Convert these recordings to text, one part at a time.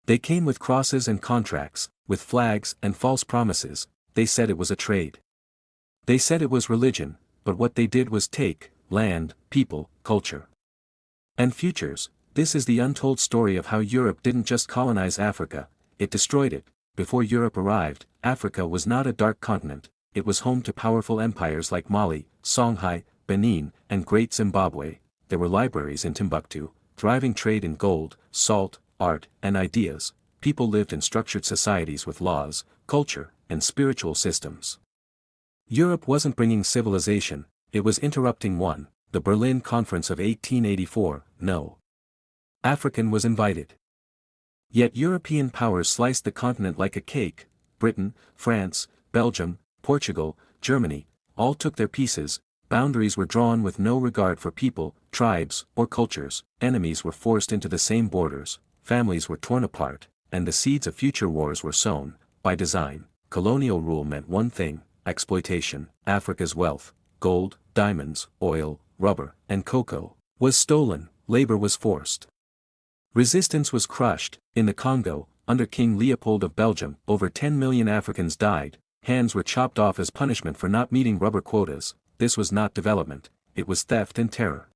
They came with crosses and contracts, with flags and false promises. They said it was a trade. They said it was religion, but what they did was take land, people, culture, and futures. This is the untold story of how Europe didn't just colonize Africa, it destroyed it. Before Europe arrived, Africa was not a dark continent, it was home to powerful empires like Mali, Songhai, Benin, and Great Zimbabwe. There were libraries in Timbuktu, thriving trade in gold, salt, art, and ideas. People lived in structured societies with laws, culture, and spiritual systems. Europe wasn't bringing civilization, it was interrupting one. The Berlin Conference of 1884, no African was invited. Yet European powers sliced the continent like a cake. Britain, France, Belgium, Portugal, Germany, all took their pieces. Boundaries were drawn with no regard for people, tribes, or cultures. Enemies were forced into the same borders, families were torn apart, and the seeds of future wars were sown. By design, colonial rule meant one thing: exploitation. Africa's wealth, gold, diamonds, oil, rubber, and cocoa, was stolen. Labor was forced. Resistance was crushed. In the Congo, under King Leopold of Belgium, over 10 million Africans died. Hands were chopped off as punishment for not meeting rubber quotas. This was not development, it was theft and terror.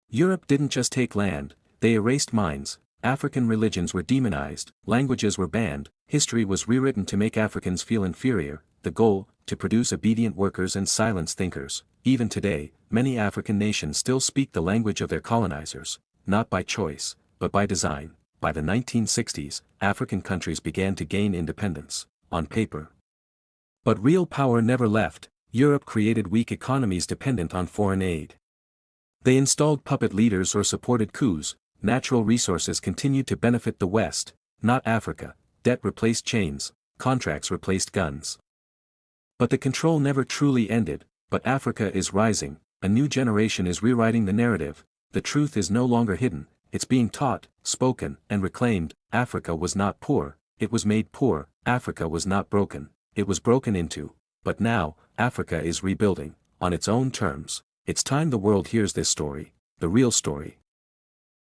Europe didn't just take land, they erased minds. African religions were demonized, languages were banned, history was rewritten to make Africans feel inferior. The goal, to produce obedient workers and silence thinkers. Even today, many African nations still speak the language of their colonizers, not by choice, but by design. By the 1960s, African countries began to gain independence, on paper. But real power never left. Europe created weak economies dependent on foreign aid. They installed puppet leaders or supported coups. Natural resources continued to benefit the West, not Africa. Debt replaced chains, contracts replaced guns. But the control never truly ended. But Africa is rising, a new generation is rewriting the narrative. The truth is no longer hidden, it's being taught, spoken, and reclaimed. Africa was not poor, it was made poor. Africa was not broken, it was broken into. But now, Africa is rebuilding, on its own terms. It's time the world hears this story, the real story.